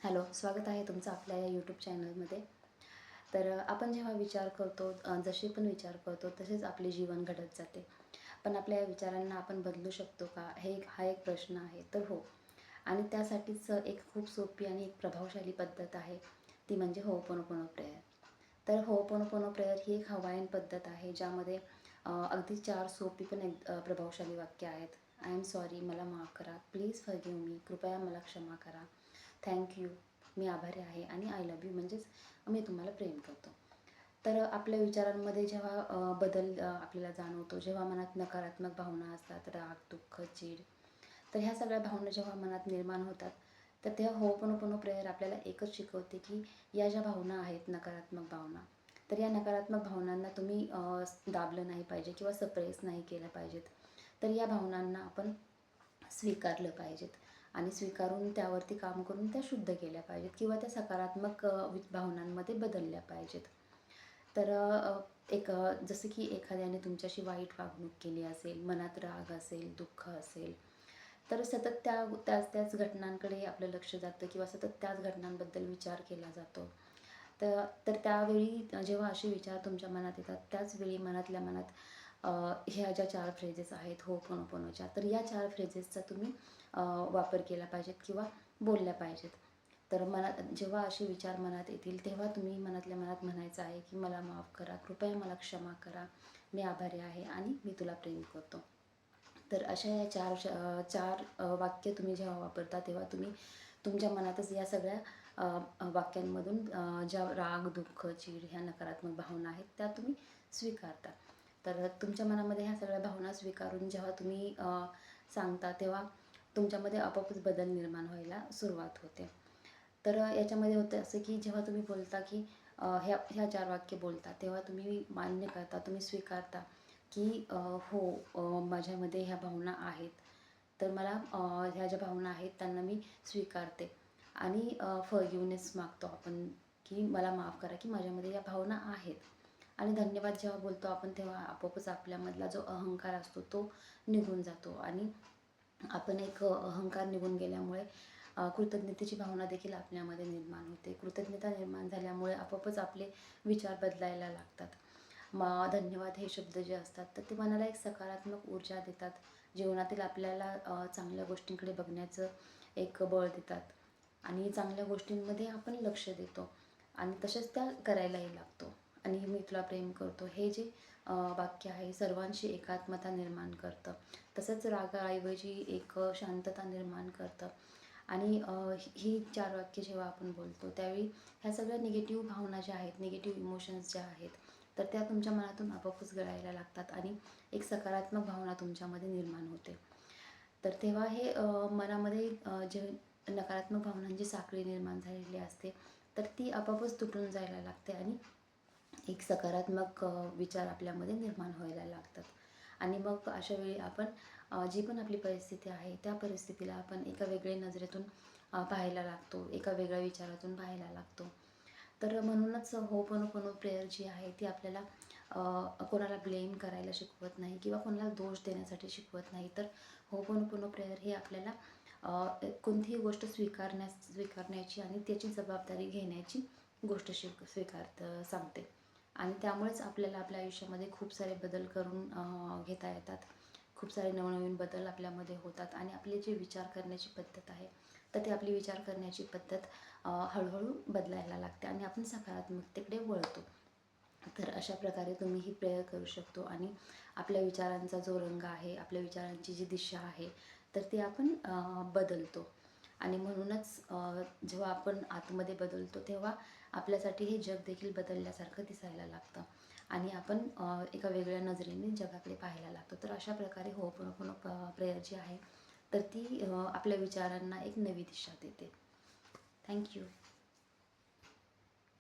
Hello, स्वागत आहे तुमचं आपल्या या यूट्यूब चॅनलमध्ये. तर आपण जेव्हा विचार करतो, जसे पण विचार करतो तसेच आपले जीवन घडत जाते. पण आपल्या या विचारांना आपण बदलू शकतो का? हा एक प्रश्न आहे. तर हो. आणि त्यासाठीच एक खूप सोपी आणि एक प्रभावशाली पद्धत आहे. ती म्हणजे होओपोनोपोनो प्रेयर. तर होओपोनोपोनो प्रेयर ही एक हवाईन पद्धत आहे, ज्यामध्ये अगदी 4 सोपी पण एक प्रभावशाली वाक्य आहेत. आय एम सॉरी, मला माफ करा. प्लीज फॉरगिव्ह मी, कृपया मला क्षमा करा. थँक यू, मी आभारी आहे. आणि आय लव्ह यू म्हणजेच मी तुम्हाला प्रेम करतो. तर आपल्या विचारांमध्ये जेव्हा बदल आपल्याला जाणवतो, जेव्हा मनात नकारात्मक भावना असतात, राग, दुःख, चीड, तर ह्या सगळ्या भावना जेव्हा मनात निर्माण होतात, तर तेव्हा होओपोनोपोनो प्रेयर आपल्याला एकच शिकवते की या ज्या भावना आहेत, नकारात्मक भावना, तर या नकारात्मक भावनांना तुम्ही दाबलं नाही पाहिजे किंवा सप्रेस नाही केलं पाहिजेत. तर या भावनांना आपण स्वीकारलं पाहिजेत आणि स्वीकारून त्यावरती काम करून त्या शुद्ध केल्या पाहिजेत किंवा त्या सकारात्मक भावनांमध्ये बदलल्या पाहिजेत. तर जसं की एखाद्याने तुमच्याशी वाईट वागणूक केली असेल, मनात राग असेल, दुःख असेल, तर सतत त्याच घटनांकडे आपलं लक्ष जातं किंवा सतत त्याच घटनांबद्दल विचार केला जातो. तर तर त्यावेळी जेव्हा असे विचार तुमच्या मनात येतात, त्याचवेळी मनातल्या मनात ह्या ज्या 4 फ्रेजेस आहेत होओपोनोपोनोच्या, तर या 4 फ्रेजेसचा तुम्ही वापर केला पाहिजेत किंवा बोलल्या पाहिजेत. तर जेव्हा असे विचार मनात येतील, तेव्हा तुम्ही मनातल्या मनात म्हणायचं आहे की मला माफ करा, कृपया मला क्षमा करा, मी आभारी आहे आणि मी तुला प्रेम करतो. तर अशा या 4 वाक्य तुम्ही जेव्हा वापरता, तेव्हा तुम्ही तुमच्या मनातच या सगळ्या वाक्यांमधून ज्या राग, दुःख, चीड ह्या नकारात्मक भावना आहेत, त्या तुम्ही स्वीकारता. तर तुमच्या मनामध्ये ह्या सगळ्या भावना स्वीकारून जेव्हा तुम्ही सांगता, तेव्हा तुमच्यामध्ये आपोआपच बदल निर्माण व्हायला सुरुवात होते. तर याच्यामध्ये होतं असं की जेव्हा तुम्ही बोलता की ह्या 4 वाक्य बोलता, तेव्हा तुम्ही मान्य करता, तुम्ही स्वीकारता की हो, माझ्यामध्ये ह्या भावना आहेत. तर मला ह्या ज्या भावना आहेत त्यांना मी स्वीकारते आणि फॉरगिव्हनेस मागतो आपण की मला माफ करा की माझ्यामध्ये या भावना आहेत. आणि धन्यवाद जेव्हा बोलतो आपण, तेव्हा आपोआपच आपल्यामधला जो अहंकार असतो तो निघून जातो आणि आपण एक अहंकार निघून गेल्यामुळे कृतज्ञतेची भावना देखील आपल्यामध्ये निर्माण होते. कृतज्ञता निर्माण झाल्यामुळे आपोआपच आपले विचार बदलायला लागतात. धन्यवाद हे शब्द जे असतात, तर ते मनाला एक सकारात्मक ऊर्जा देतात. जीवनातील आपल्याला चांगल्या गोष्टींकडे बघण्याचं एक बळ देतात आणि चांगल्या गोष्टींमध्ये आपण लक्ष देतो आणि तसेच त्या करायलाही लागतो. आणि मी तुला प्रेम करतो हे जे वाक्य आहे, सर्वांशी एकात्मता निर्माण करतं. तसंच रागाऐवजी एक शांतता निर्माण करतं. आणि ही 4 वाक्य जेव्हा आपण बोलतो, त्यावेळी ह्या सगळ्या निगेटिव्ह भावना ज्या आहेत, निगेटिव्ह इमोशन्स ज्या आहेत, तर त्या तुमच्या मनातून आपोआपच गळायला लागतात आणि एक सकारात्मक भावना तुमच्यामध्ये निर्माण होते. तर तेव्हा हे मनामध्ये जे नकारात्मक भावनांची साखळी निर्माण झालेली असते, तर ती आपोआपच तुटून जायला लागते आणि एक सकारात्मक विचार आपल्यामध्ये निर्माण व्हायला लागतात. आणि मग अशा वेळी आपण जी पण आपली परिस्थिती आहे, त्या परिस्थितीला आपण एका वेगळ्या नजरेतून पाहायला लागतो, एका वेगळ्या विचारातून पाहायला लागतो. तर म्हणूनच होओपोनोपोनो प्रेयर जी आहे ती आपल्याला कोणाला ब्लेम करायला शिकवत नाही किंवा कोणाला दोष देण्यासाठी शिकवत नाही. तर होओपोनोपोनो प्रेयर हे आपल्याला कोणतीही गोष्ट स्वीकारण्याची आणि त्याची जबाबदारी घेण्याची गोष्ट सांगते. आणि त्यामुळेच आपल्याला आपल्या आयुष्यामध्ये खूप सारे बदल करून घेता येतात. खूप सारे नवनवीन बदल आपल्यामध्ये होतात आणि आपली जी विचार करण्याची पद्धत आहे, तर ती आपली विचार करण्याची पद्धत हळूहळू बदलायला लागते आणि आपण सकारात्मकतेकडे वळतो. तर अशा प्रकारे तुम्ही ही प्रेयर करू शकतो आणि आपल्या विचारांचा जो रंग आहे, आपल्या विचारांची जी दिशा आहे, तर ती आपण बदलतो. आणि म्हणूनच जेव्हा आपण आतमध्ये बदलतो, तेव्हा आपल्यासाठी हे जग देखील बदलल्यासारखं दिसायला लागतं आणि आपण एका वेगळ्या नजरेने जगाकडे पाहायला लागतो. तर अशा प्रकारे होओपोनोपोनो प्रेयर जी आहे, तर ती आपल्या विचारांना एक नवी दिशा देते. Thank you.